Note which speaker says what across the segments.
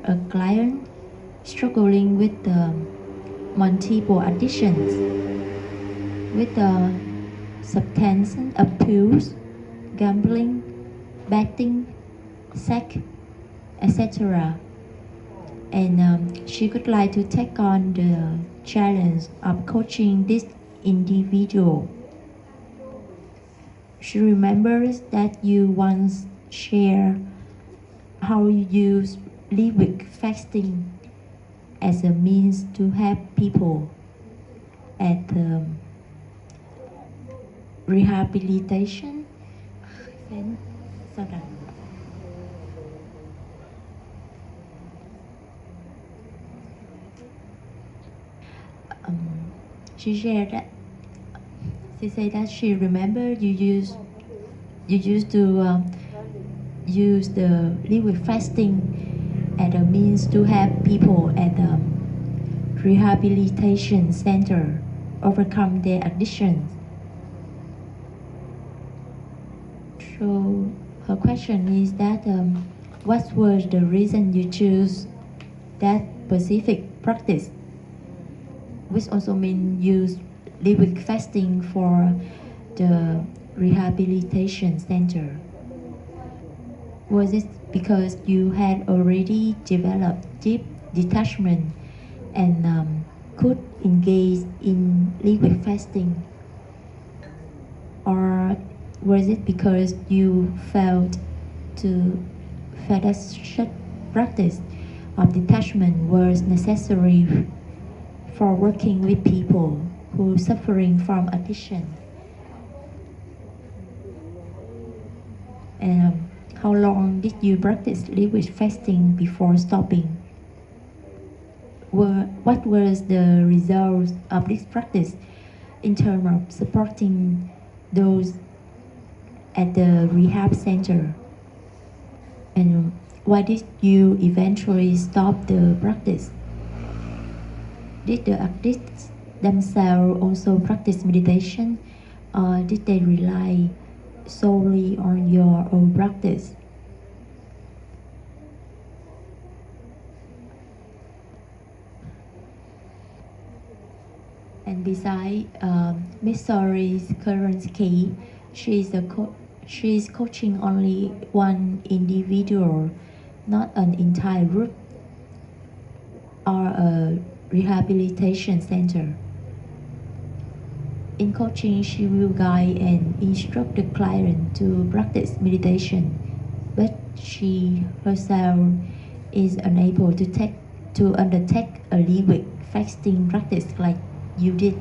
Speaker 1: a client struggling with multiple addictions, with substance abuse, gambling, betting, sex, etc. And she would like to take on the challenge of coaching this individual. She remembers that you once shared how you use liquid fasting as a means to help people at rehabilitation. She shared that she said that she remembered you used to use the liquid fasting as a means to help people at the rehabilitation center overcome their addictions. So her question is that what was the reason you choose that specific practice, which also means use liquid fasting for the rehabilitation center? Was it because you had already developed deep detachment and could engage in liquid fasting? Or was it because you felt that such practice of detachment was necessary for working with people who are suffering from addiction? And how long did you practice liquid fasting before stopping? What was the result of this practice in terms of supporting those at the rehab center? And why did you eventually stop the practice? Did the addicts themselves also practice meditation, or did they rely solely on your own practice? And besides Miss Sori's current case, she is coaching only one individual, not an entire group or a rehabilitation center. In coaching, she will guide and instruct the client to practice meditation, but she herself is unable to undertake a liquid fasting practice like you did.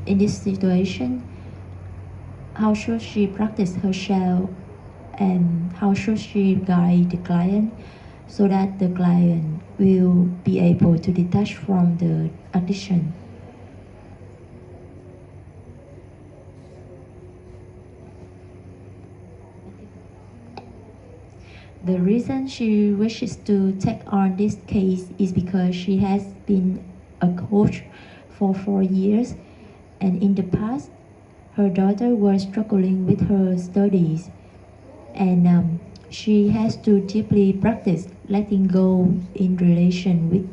Speaker 1: In this situation, how should she practice herself, and how should she guide the client so that the client will be able to detach from the addiction? The reason she wishes to take on this case is because she has been a coach for 4 years, and in the past, her daughter was struggling with her studies, and she has to deeply practice letting go in relation with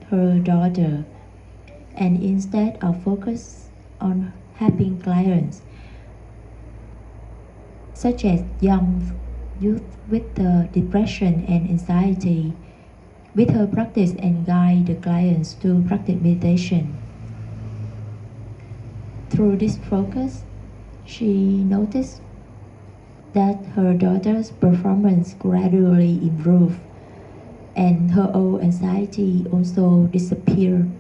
Speaker 1: her daughter, and instead of focus on helping clients, such as young youth with depression and anxiety, with her practice and guide the clients to practice meditation. Through this focus, she noticed that her daughter's performance gradually improved, and her own anxiety also disappeared.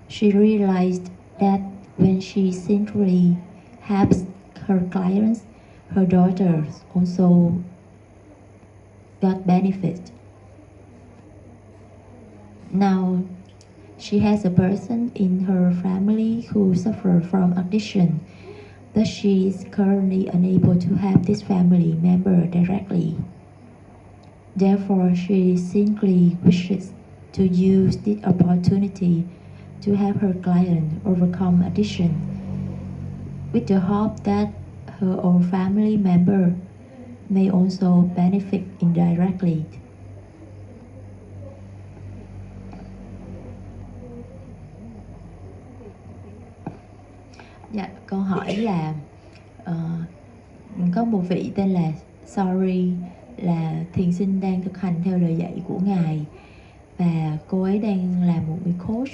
Speaker 1: She realized that when she simply helps her clients, her daughters also got benefit. Now, she has a person in her family who suffers from addiction, but she is currently unable to help this family member directly. Therefore, she simply wishes to use this opportunity to help her client overcome addiction, with the hope that her own family member may also benefit indirectly. Dạ, câu hỏi là có một vị tên là Sorry, là thiền sinh đang thực hành theo lời dạy của Ngài, và cô ấy đang là một người coach,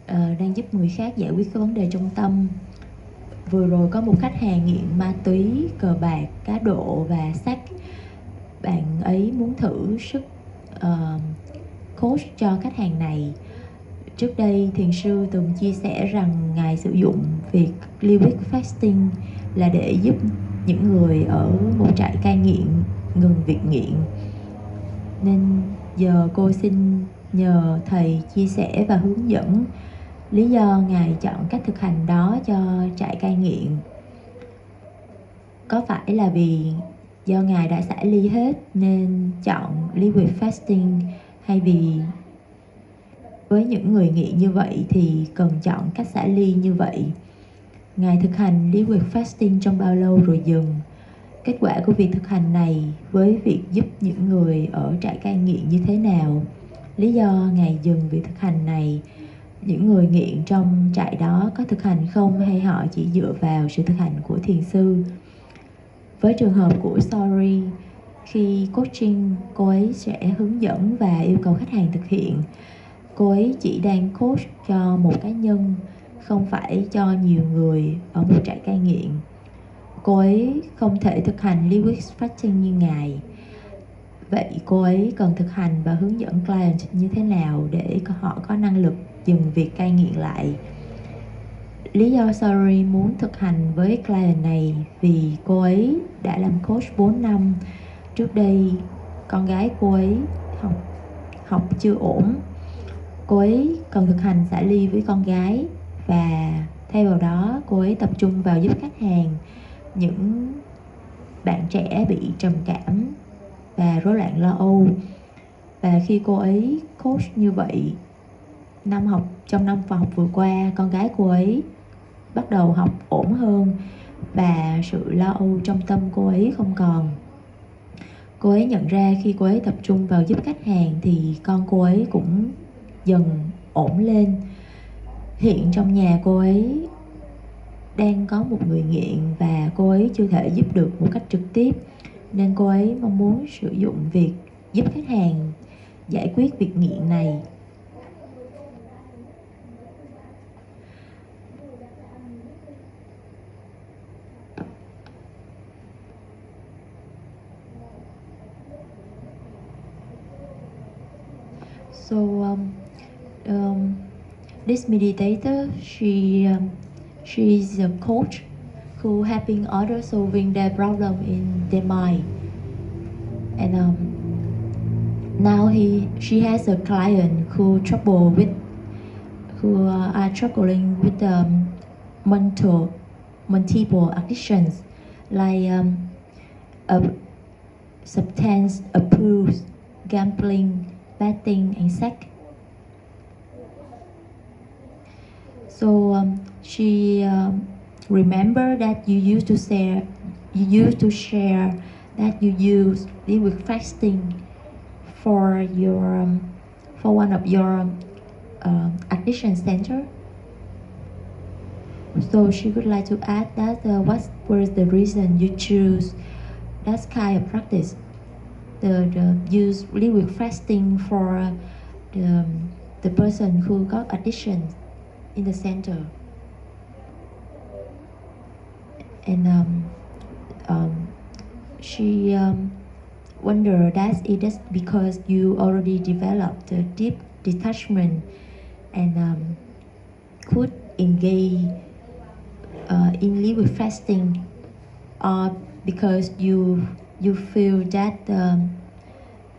Speaker 1: đang giúp người khác giải quyết cái vấn đề trong tâm. Vừa rồi có một khách hàng nghiện ma túy, cờ bạc, cá độ và sex. Bạn ấy muốn thử sức coach cho khách hàng này. Trước đây, thiền sư từng chia sẻ rằng Ngài sử dụng việc liquid fasting là để giúp những người ở một trại cai nghiện ngừng việc nghiện. Nên giờ cô xin nhờ Thầy chia sẻ và hướng dẫn lý do Ngài chọn cách thực hành đó cho trại cai nghiện. Có phải là vì do Ngài đã xả ly hết nên chọn liquid fasting, hay vì với những người nghiện như vậy thì cần chọn cách xả ly như vậy? Ngài thực hành liquid fasting trong bao lâu rồi dừng? Kết quả của việc thực hành này với việc giúp những người ở trại cai nghiện như thế nào? Lý do Ngài dừng việc thực hành này, những người nghiện trong trại đó có thực hành không, hay họ chỉ dựa vào sự thực hành của thiền sư? Với trường hợp của Sorry, khi coaching, cô ấy sẽ hướng dẫn và yêu cầu khách hàng thực hiện. Cô ấy chỉ đang coach cho một cá nhân, không phải cho nhiều người ở một trại cai nghiện. Cô ấy không thể thực hành liquid fasting như Ngài. Vậy cô ấy cần thực hành và hướng dẫn client như thế nào để họ có năng lực dừng việc cai nghiện lại? Lý do Sorry muốn thực hành với client này vì cô ấy đã làm coach 4 năm. Trước đây, con gái cô ấy học chưa ổn. Cô ấy cần thực hành xả ly với con gái, và thay vào đó cô ấy tập trung vào giúp khách hàng, những bạn trẻ bị trầm cảm và rối loạn lo âu. Và khi cô ấy coach như vậy, trong năm học vừa qua, con gái cô ấy bắt đầu học ổn hơn và sự lo âu trong tâm cô ấy không còn. Cô ấy nhận ra khi cô ấy tập trung vào giúp khách hàng thì con cô ấy cũng dần ổn lên. Hiện trong nhà cô ấy đang có một người nghiện và cô ấy chưa thể giúp được một cách trực tiếp, nên cô ấy mong muốn sử dụng việc giúp khách hàng giải quyết việc nghiện này. So this meditator, she is a coach who helping others solving their problem in their mind, and now she has a client who are struggling with multiple addictions like substance abuse, gambling, betting, and sex. So she remember that you used to share that you use liquid fasting for one of your addiction center. So she would like to add that what was the reason you choose that kind of practice, the use liquid fasting for the person who got addiction in the center. And she wondered that it is because you already developed a deep detachment and could engage in liquid fasting, or because you feel that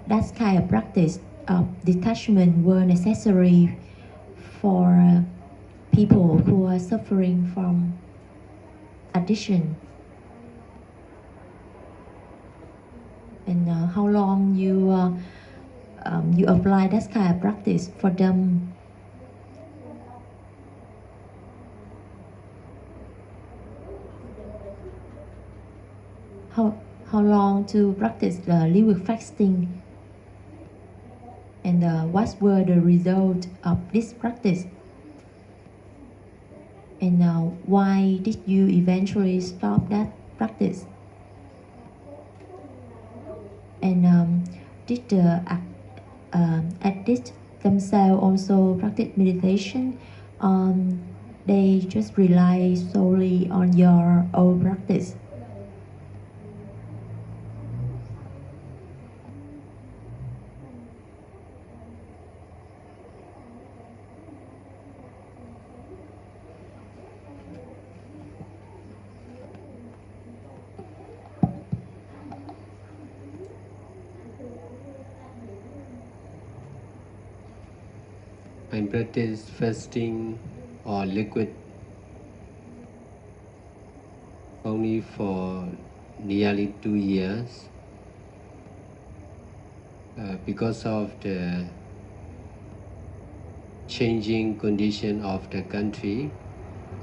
Speaker 1: that kind of practice of detachment were necessary for people who are suffering from addiction. And how long you apply that kind of practice for them? How long to practice liquid fasting? And what were the result of this practice? And why did you eventually stop that practice? And did the addicts themselves also practice meditation? They just rely solely on your own practice?
Speaker 2: I practice fasting or liquid only for nearly 2 years. Because of the changing condition of the country,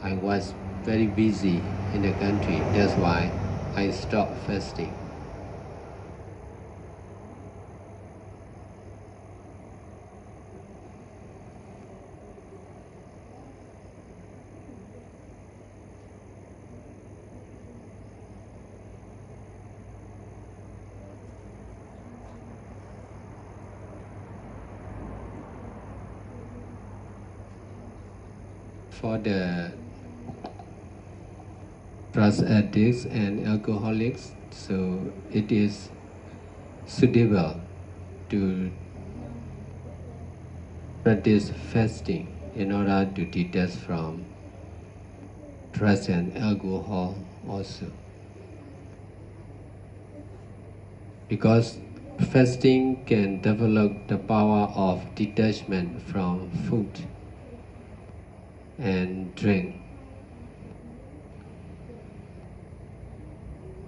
Speaker 2: I was very busy in the country. That's why I stopped fasting. For the drug addicts and alcoholics, so it is suitable to practice fasting in order to detach from drugs and alcohol also. Because fasting can develop the power of detachment from food and drink.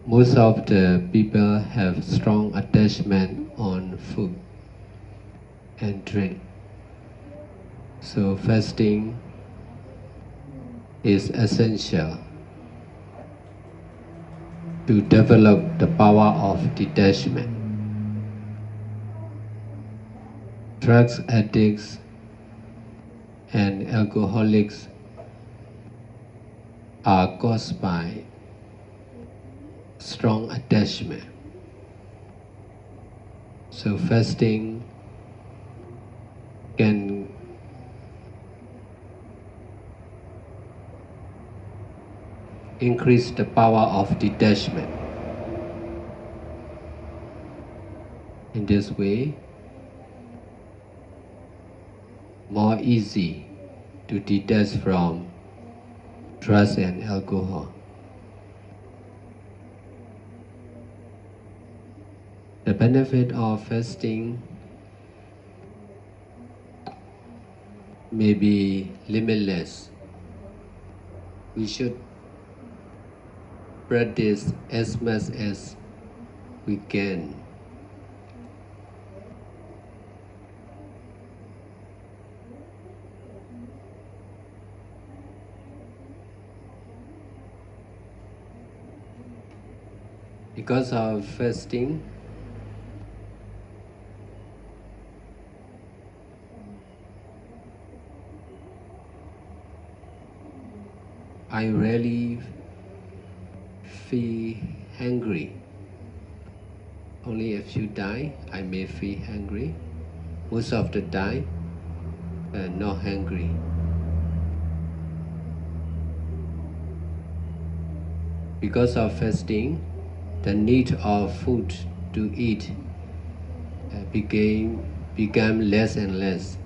Speaker 2: Most of the people have strong attachment on food and drink. So fasting is essential to develop the power of detachment. Drugs addicts and alcoholics are caused by strong attachment. So fasting can increase the power of detachment. In this way, more easy to detach from drugs and alcohol. The benefit of fasting may be limitless. We should practice as much as we can. Because of fasting, I rarely feel hungry. Only a few times I may feel hungry. Most of the time, not hungry. Because of fasting, the need of food to eat became less and less.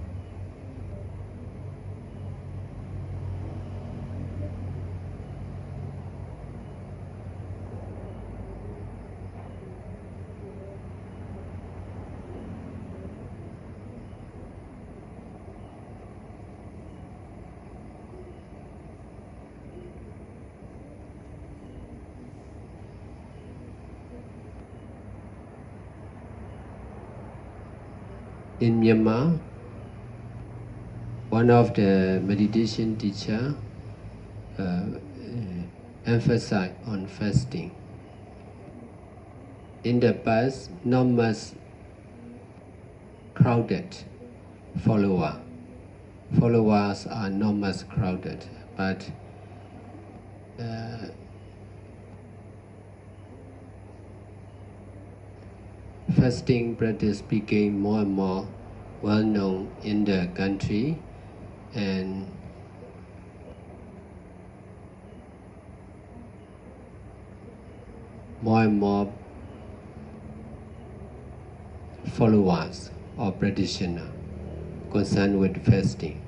Speaker 2: In Myanmar, one of the meditation teacher emphasized on fasting. In the past, not much crowded followers are not much crowded, but fasting practice became more and more well known in the country, and more followers or practitioners concerned with fasting.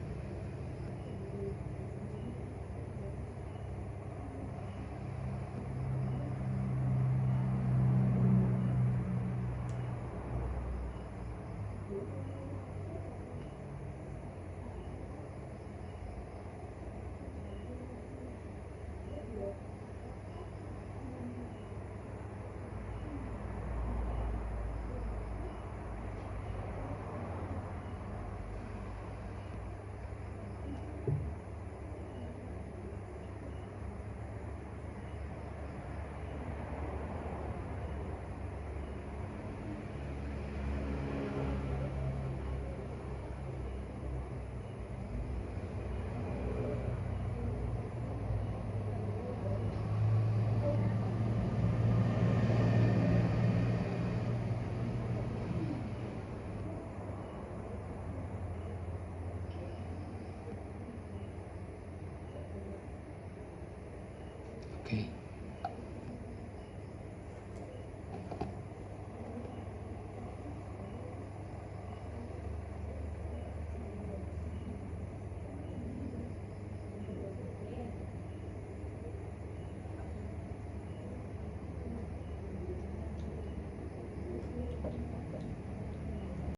Speaker 2: Okay.